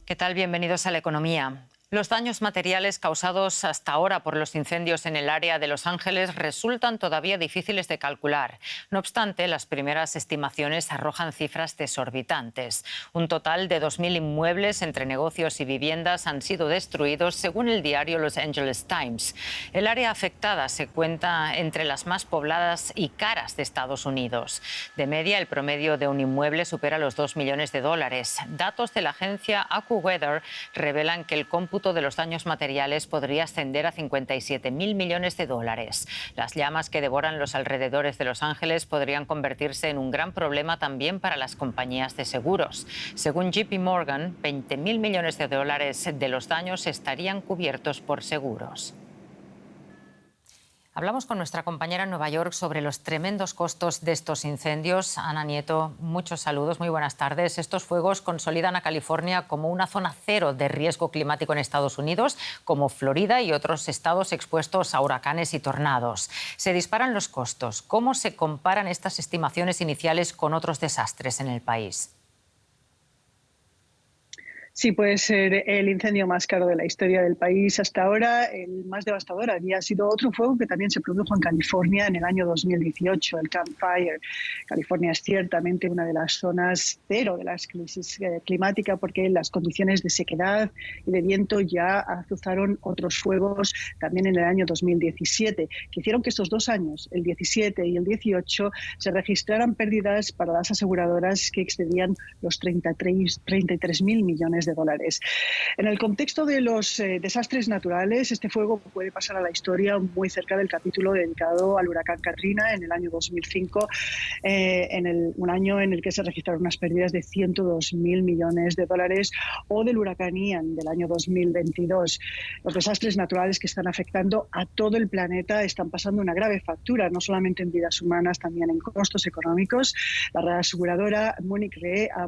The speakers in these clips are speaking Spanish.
¿Qué tal? Bienvenidos a La Economía. Los daños materiales causados hasta ahora por los incendios en el área de Los Ángeles resultan todavía difíciles de calcular. No obstante, las primeras estimaciones arrojan cifras desorbitantes. Un total de 2.000 inmuebles entre negocios y viviendas han sido destruidos, según el diario Los Angeles Times. El área afectada se cuenta entre las más pobladas y caras de Estados Unidos. De media, el promedio de un inmueble supera los $2 millones. Datos de la agencia AccuWeather revelan que el cómputo de los daños materiales podría ascender a $57.000 millones. Las llamas que devoran los alrededores de Los Ángeles podrían convertirse en un gran problema también para las compañías de seguros. Según JP Morgan, $20.000 millones de los daños estarían cubiertos por seguros. Hablamos con nuestra compañera en Nueva York sobre los tremendos costos de estos incendios. Ana Nieto, muchos saludos, muy buenas tardes. Estos fuegos consolidan a California como una zona cero de riesgo climático en Estados Unidos, como Florida y otros estados expuestos a huracanes y tornados. Se disparan los costos. ¿Cómo se comparan estas estimaciones iniciales con otros desastres en el país? Sí, puede ser el incendio más caro de la historia del país hasta ahora. El más devastador había sido otro fuego que también se produjo en California en el año 2018, el Camp Fire. California es ciertamente una de las zonas cero de la crisis climática porque las condiciones de sequedad y de viento ya azuzaron otros fuegos también en el año 2017, que hicieron que estos 2 años, el 17 y el 18, se registraran pérdidas para las aseguradoras que excedían los 33.000 millones de dólares. En el contexto de los desastres naturales, este fuego puede pasar a la historia muy cerca del capítulo dedicado al huracán Katrina en el año 2005, un año en el que se registraron unas pérdidas de 102.000 millones de dólares, o del huracán Ian del año 2022. Los desastres naturales que están afectando a todo el planeta están pasando una grave factura, no solamente en vidas humanas, también en costos económicos. La reaseguradora Munich Re ha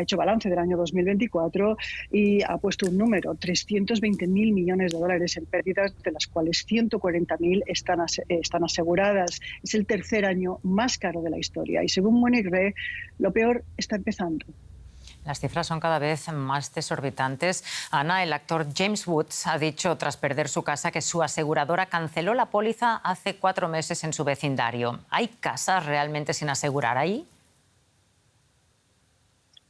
hecho balance del año 2024 y ha puesto un número, 320.000 millones de dólares en pérdidas, de las cuales 140.000 están aseguradas. Es el tercer año más caro de la historia y, según Munich Re, lo peor está empezando. Las cifras son cada vez más desorbitantes. Ana, el actor James Woods ha dicho tras perder su casa que su aseguradora canceló la póliza hace 4 meses en su vecindario. ¿Hay casas realmente sin asegurar ahí?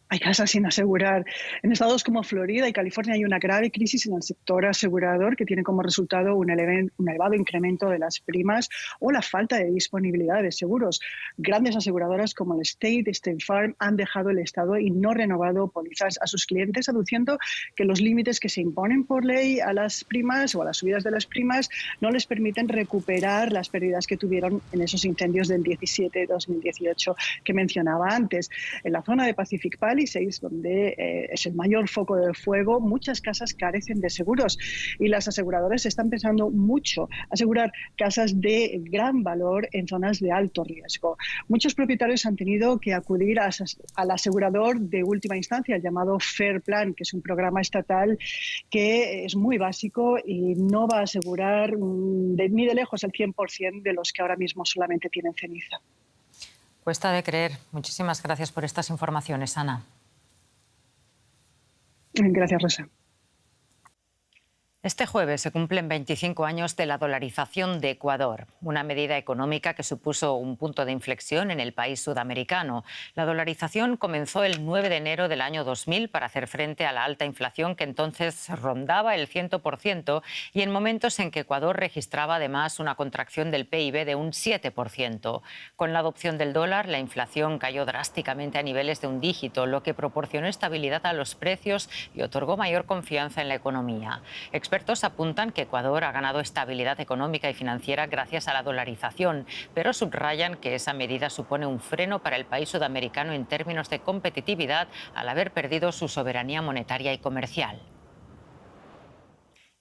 Hay casas sin asegurar. En estados como Florida y California hay una grave crisis en el sector asegurador que tiene como resultado un elevado incremento de las primas o la falta de disponibilidad de seguros. Grandes aseguradoras como el State Farm han dejado el estado y no renovado pólizas a sus clientes, aduciendo que los límites que se imponen por ley a las primas o a las subidas de las primas no les permiten recuperar las pérdidas que tuvieron en esos incendios del 17-2018 que mencionaba antes. En la zona de Pacific Palisades, donde es el mayor foco de fuego, muchas casas carecen de seguros y las aseguradoras están pensando mucho asegurar casas de gran valor en zonas de alto riesgo. Muchos propietarios han tenido que acudir al asegurador de última instancia, el llamado Fair Plan, que es un programa estatal que es muy básico y no va a asegurar ni de lejos el 100% de los que ahora mismo solamente tienen ceniza. Cuesta de creer. Muchísimas gracias por estas informaciones, Ana. Gracias, Rosa. Este jueves se cumplen 25 años de la dolarización de Ecuador, una medida económica que supuso un punto de inflexión en el país sudamericano. La dolarización comenzó el 9 de enero del año 2000 para hacer frente a la alta inflación que entonces rondaba el 100% y en momentos en que Ecuador registraba además una contracción del PIB de un 7%. Con la adopción del dólar, la inflación cayó drásticamente a niveles de un dígito, lo que proporcionó estabilidad a los precios y otorgó mayor confianza en la economía. Expertos apuntan que Ecuador ha ganado estabilidad económica y financiera gracias a la dolarización, pero subrayan que esa medida supone un freno para el país sudamericano en términos de competitividad al haber perdido su soberanía monetaria y comercial.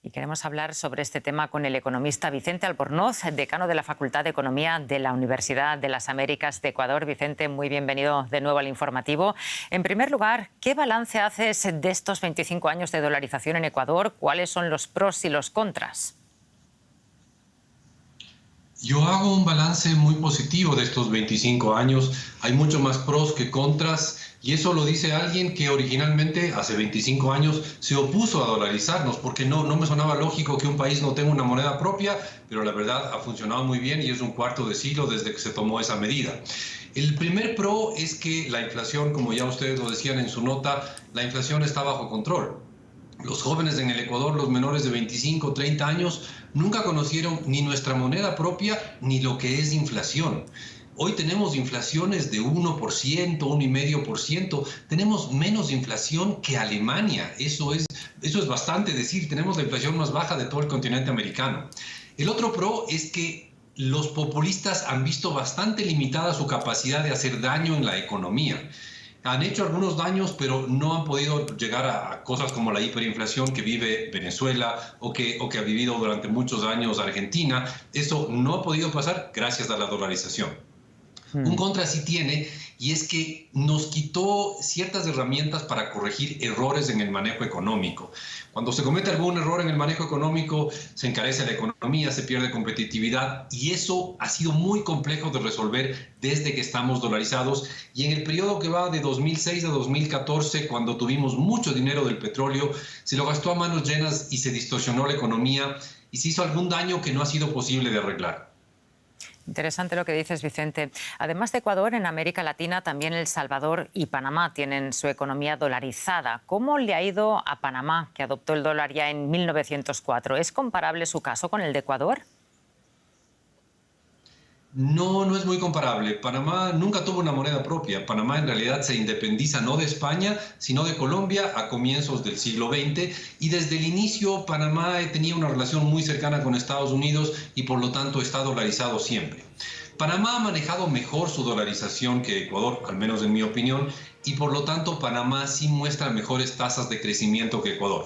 Y queremos hablar sobre este tema con el economista Vicente Albornoz, decano de la Facultad de Economía de la Universidad de las Américas de Ecuador. Vicente, muy bienvenido de nuevo al informativo. En primer lugar, ¿qué balance haces de estos 25 años de dolarización en Ecuador? ¿Cuáles son los pros y los contras? Yo hago un balance muy positivo de estos 25 años. Hay mucho más pros que contras. Y eso lo dice alguien que originalmente, hace 25 años, se opuso a dolarizarnos, porque no me sonaba lógico que un país no tenga una moneda propia, pero la verdad ha funcionado muy bien y es un cuarto de siglo desde que se tomó esa medida. El primer pro es que la inflación, como ya ustedes lo decían en su nota, la inflación está bajo control. Los jóvenes en el Ecuador, los menores de 25 o 30 años, nunca conocieron ni nuestra moneda propia ni lo que es inflación. Hoy tenemos inflaciones de 1%, 1,5%. Tenemos menos inflación que Alemania. Eso es bastante decir. Tenemos la inflación más baja de todo el continente americano. El otro pro es que los populistas han visto bastante limitada su capacidad de hacer daño en la economía. Han hecho algunos daños, pero no han podido llegar a cosas como la hiperinflación que vive Venezuela o que ha vivido durante muchos años Argentina. Eso no ha podido pasar gracias a la dolarización. Un contra sí tiene, y es que nos quitó ciertas herramientas para corregir errores en el manejo económico. Cuando se comete algún error en el manejo económico, se encarece la economía, se pierde competitividad, y eso ha sido muy complejo de resolver desde que estamos dolarizados. Y en el periodo que va de 2006 a 2014, cuando tuvimos mucho dinero del petróleo, se lo gastó a manos llenas y se distorsionó la economía y se hizo algún daño que no ha sido posible de arreglar. Interesante lo que dices, Vicente. Además de Ecuador, en América Latina también El Salvador y Panamá tienen su economía dolarizada. ¿Cómo le ha ido a Panamá, que adoptó el dólar ya en 1904? ¿Es comparable su caso con el de Ecuador? No es muy comparable. Panamá nunca tuvo una moneda propia. Panamá en realidad se independiza no de España, sino de Colombia a comienzos del siglo XX. Y desde el inicio Panamá tenía una relación muy cercana con Estados Unidos y por lo tanto está dolarizado siempre. Panamá ha manejado mejor su dolarización que Ecuador, al menos en mi opinión, y por lo tanto Panamá sí muestra mejores tasas de crecimiento que Ecuador.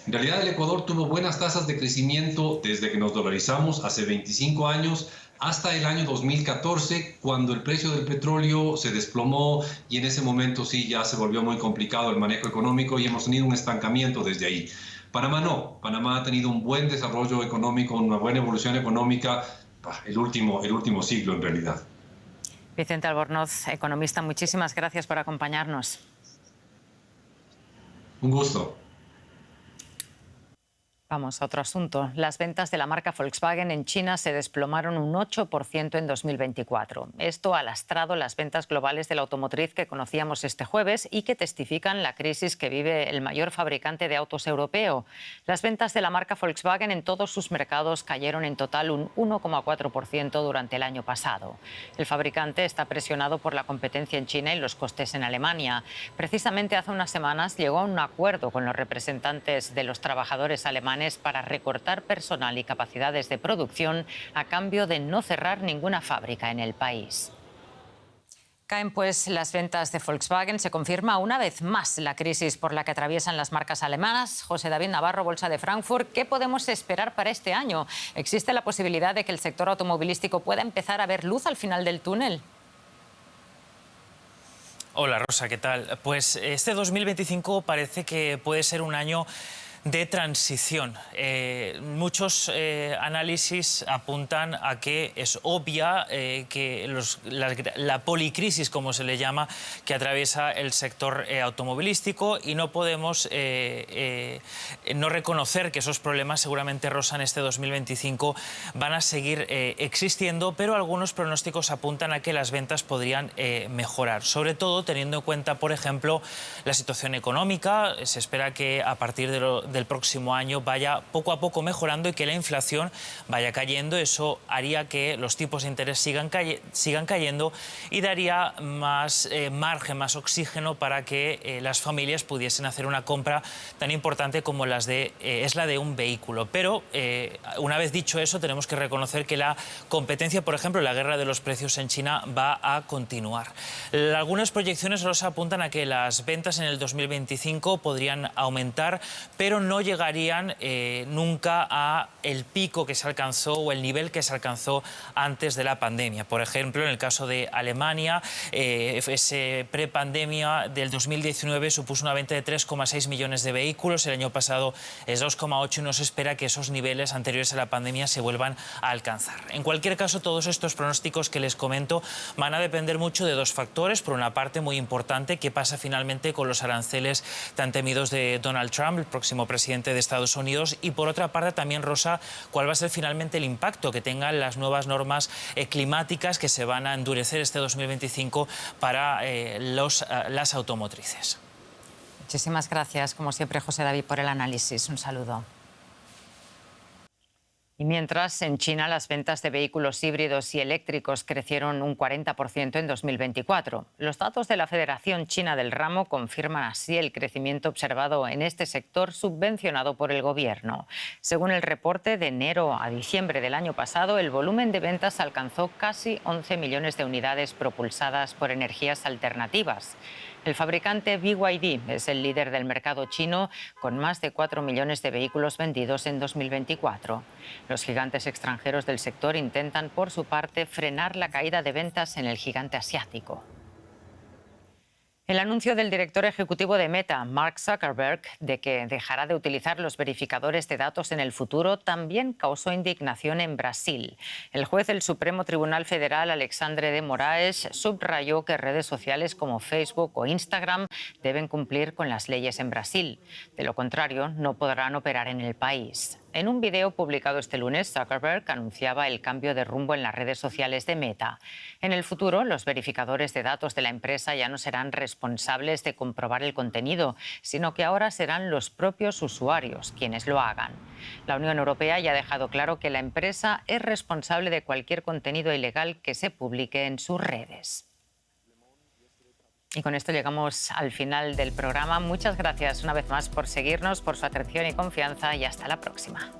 En realidad el Ecuador tuvo buenas tasas de crecimiento desde que nos dolarizamos hace 25 años, hasta el año 2014, cuando el precio del petróleo se desplomó y en ese momento sí ya se volvió muy complicado el manejo económico y hemos tenido un estancamiento desde ahí. Panamá no, Panamá ha tenido un buen desarrollo económico, una buena evolución económica el último siglo en realidad. Vicente Albornoz, economista, muchísimas gracias por acompañarnos. Un gusto. Vamos a otro asunto. Las ventas de la marca Volkswagen en China se desplomaron un 8% en 2024. Esto ha lastrado las ventas globales de la automotriz que conocíamos este jueves y que testifican la crisis que vive el mayor fabricante de autos europeo. Las ventas de la marca Volkswagen en todos sus mercados cayeron en total un 1,4% durante el año pasado. El fabricante está presionado por la competencia en China y los costes en Alemania. Precisamente hace unas semanas llegó a un acuerdo con los representantes de los trabajadores alemanes para recortar personal y capacidades de producción a cambio de no cerrar ninguna fábrica en el país. Caen pues las ventas de Volkswagen. Se confirma una vez más la crisis por la que atraviesan las marcas alemanas. José David Navarro, Bolsa de Frankfurt. ¿Qué podemos esperar para este año? ¿Existe la posibilidad de que el sector automovilístico pueda empezar a ver luz al final del túnel? Hola Rosa, ¿qué tal? Pues este 2025 parece que puede ser un año de transición. Muchos análisis apuntan a que es obvia que la policrisis, como se le llama, que atraviesa el sector automovilístico, y no podemos no reconocer que esos problemas seguramente, Rosa, en este 2025 van a seguir existiendo, pero algunos pronósticos apuntan a que las ventas podrían mejorar, sobre todo teniendo en cuenta, por ejemplo, la situación económica. Se espera que a partir del próximo año vaya poco a poco mejorando y que la inflación vaya cayendo. Eso haría que los tipos de interés sigan cayendo y daría más margen, más oxígeno para que las familias pudiesen hacer una compra tan importante como es la de un vehículo. Pero una vez dicho eso, tenemos que reconocer que la competencia, por ejemplo, la guerra de los precios en China, va a continuar. Algunas proyecciones, Rosa, apuntan a que las ventas en el 2025 podrían aumentar, pero no llegarían nunca a el pico que se alcanzó o el nivel que se alcanzó antes de la pandemia. Por ejemplo, en el caso de Alemania, ese prepandemia del 2019 supuso una venta de 3,6 millones de vehículos, el año pasado es 2,8 y no se espera que esos niveles anteriores a la pandemia se vuelvan a alcanzar. En cualquier caso, todos estos pronósticos que les comento van a depender mucho de dos factores. Por una parte, muy importante, qué pasa finalmente con los aranceles tan temidos de Donald Trump, el próximo presidente de Estados Unidos, y por otra parte también, Rosa, cuál va a ser finalmente el impacto que tengan las nuevas normas climáticas que se van a endurecer este 2025 para las automotrices. Muchísimas gracias, como siempre, José David, por el análisis. Un saludo. Y mientras, en China las ventas de vehículos híbridos y eléctricos crecieron un 40% en 2024. Los datos de la Federación China del Ramo confirman así el crecimiento observado en este sector subvencionado por el gobierno. Según el reporte, de enero a diciembre del año pasado, el volumen de ventas alcanzó casi 11 millones de unidades propulsadas por energías alternativas. El fabricante BYD es el líder del mercado chino, con más de 4 millones de vehículos vendidos en 2024. Los gigantes extranjeros del sector intentan, por su parte, frenar la caída de ventas en el gigante asiático. El anuncio del director ejecutivo de Meta, Mark Zuckerberg, de que dejará de utilizar los verificadores de datos en el futuro también causó indignación en Brasil. El juez del Supremo Tribunal Federal, Alexandre de Moraes, subrayó que redes sociales como Facebook o Instagram deben cumplir con las leyes en Brasil. De lo contrario, no podrán operar en el país. En un video publicado este lunes, Zuckerberg anunciaba el cambio de rumbo en las redes sociales de Meta. En el futuro, los verificadores de datos de la empresa ya no serán responsables de comprobar el contenido, sino que ahora serán los propios usuarios quienes lo hagan. La Unión Europea ya ha dejado claro que la empresa es responsable de cualquier contenido ilegal que se publique en sus redes. Y con esto llegamos al final del programa. Muchas gracias una vez más por seguirnos, por su atención y confianza, y hasta la próxima.